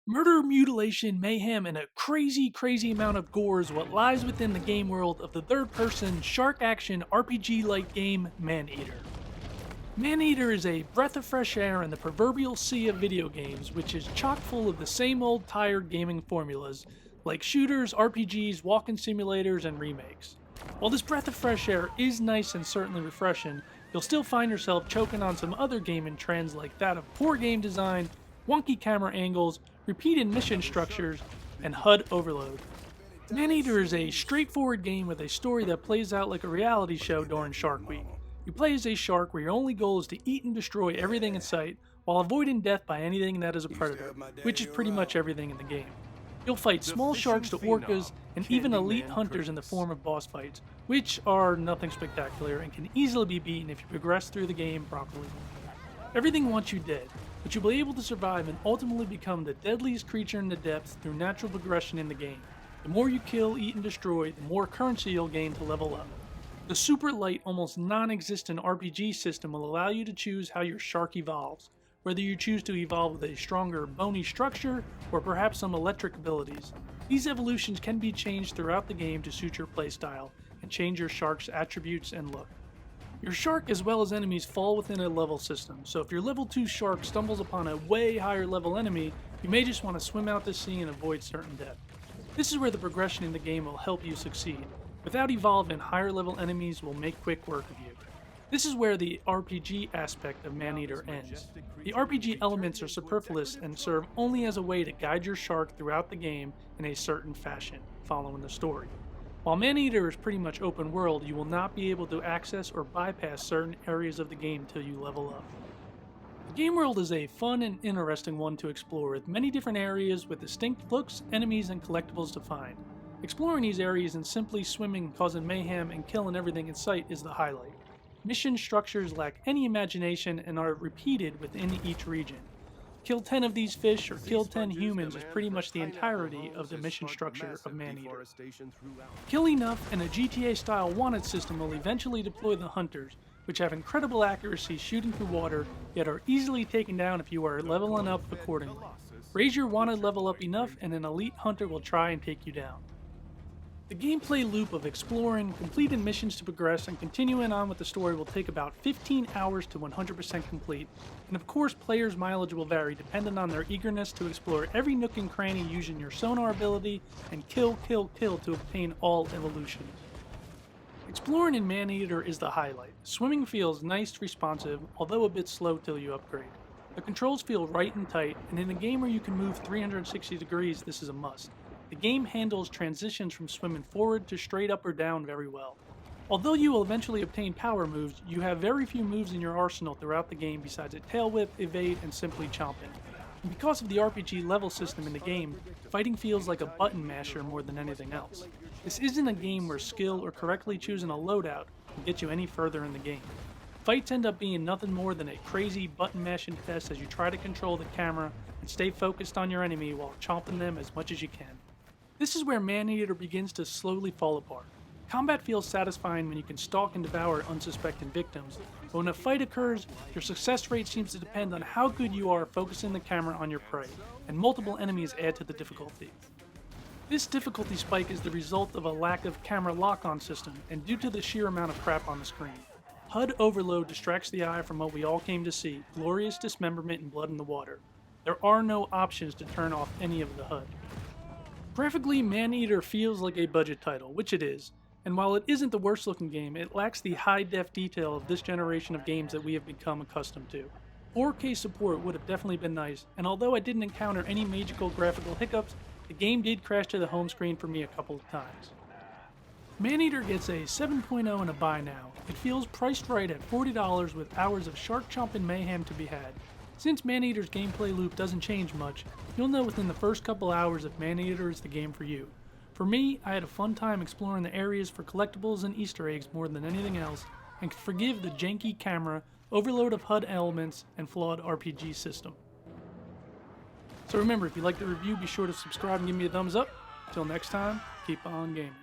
Murder, mutilation, mayhem, and a crazy amount of gore is what lies within the game world of the third-person shark action RPG-like game Maneater. Maneater is a breath of fresh air in the proverbial sea of video games, which is chock full of the same old tired gaming formulas, like shooters, RPGs, walking simulators, and remakes. While this breath of fresh air is nice and certainly refreshing, you'll still find yourself choking on some other gaming trends like that of poor game design, wonky camera angles, repeated mission structures, and HUD overload. Maneater is a straightforward game with a story that plays out like a reality show during Shark Week. You play as a shark where your only goal is to eat and destroy everything in sight while avoiding death by anything that is a predator, which is pretty much everything in the game. You'll fight small sharks to orcas and even elite hunters in the form of boss fights, which are nothing spectacular and can easily be beaten if you progress through the game properly. Everything wants you dead, but you'll be able to survive and ultimately become the deadliest creature in the depths through natural progression in the game. The more you kill, eat, and destroy, the more currency you'll gain to level up. The super light, almost non-existent RPG system will allow you to choose how your shark evolves, whether you choose to evolve with a stronger bony structure or perhaps some electric abilities. These evolutions can be changed throughout the game to suit your playstyle and change your shark's attributes and look. Your shark as well as enemies fall within a level system, so if your level 2 shark stumbles upon a way higher level enemy, you may just want to swim out to sea and avoid certain death. This is where the progression in the game will help you succeed. Without evolving, higher level enemies will make quick work of you. This is where the RPG aspect of Maneater ends. The RPG elements are superfluous and serve only as a way to guide your shark throughout the game in a certain fashion, following the story. While Maneater is pretty much open world, you will not be able to access or bypass certain areas of the game until you level up. The game world is a fun and interesting one to explore, with many different areas with distinct looks, enemies, and collectibles to find. Exploring these areas and simply swimming, causing mayhem, and killing everything in sight is the highlight. Mission structures lack any imagination and are repeated within each region. Kill 10 of these fish or kill 10 humans is pretty much the entirety of the mission structure of Maneater. Kill enough and a GTA-style wanted system will eventually deploy the hunters, which have incredible accuracy shooting through water, yet are easily taken down if you are leveling up accordingly. Raise your wanted level up enough and an elite hunter will try and take you down. The gameplay loop of exploring, completing missions to progress, and continuing on with the story will take about 15 hours to 100% complete, and of course players' mileage will vary depending on their eagerness to explore every nook and cranny using your sonar ability and kill to obtain all evolutions. Exploring in Maneater is the highlight. Swimming feels nice, responsive, although a bit slow till you upgrade. The controls feel right and tight, and in a game where you can move 360 degrees, this is a must. The game handles transitions from swimming forward to straight up or down very well. Although you will eventually obtain power moves, you have very few moves in your arsenal throughout the game besides a tail whip, evade, and simply chomping. And because of the RPG level system in the game, fighting feels like a button masher more than anything else. This isn't a game where skill or correctly choosing a loadout can get you any further in the game. Fights end up being nothing more than a crazy button mashing fest as you try to control the camera and stay focused on your enemy while chomping them as much as you can. This is where Maneater begins to slowly fall apart. Combat feels satisfying when you can stalk and devour unsuspecting victims, but when a fight occurs, your success rate seems to depend on how good you are focusing the camera on your prey, and multiple enemies add to the difficulty. This difficulty spike is the result of a lack of camera lock-on system, and due to the sheer amount of crap on the screen. HUD overload distracts the eye from what we all came to see, glorious dismemberment and blood in the water. There are no options to turn off any of the HUD. Graphically, Maneater feels like a budget title, which it is, and while it isn't the worst looking game, it lacks the high-def detail of this generation of games that we have become accustomed to. 4K support would have definitely been nice, and although I didn't encounter any magical graphical hiccups, the game did crash to the home screen for me a couple of times. Maneater gets a 7.0 and a buy now. It feels priced right at $40 with hours of shark-chomping mayhem to be had. Since Maneater's gameplay loop doesn't change much, you'll know within the first couple hours if Maneater is the game for you. For me, I had a fun time exploring the areas for collectibles and Easter eggs more than anything else, and can forgive the janky camera, overload of HUD elements, and flawed RPG system. So remember, if you liked the review, be sure to subscribe and give me a thumbs up. Until next time, keep on gaming.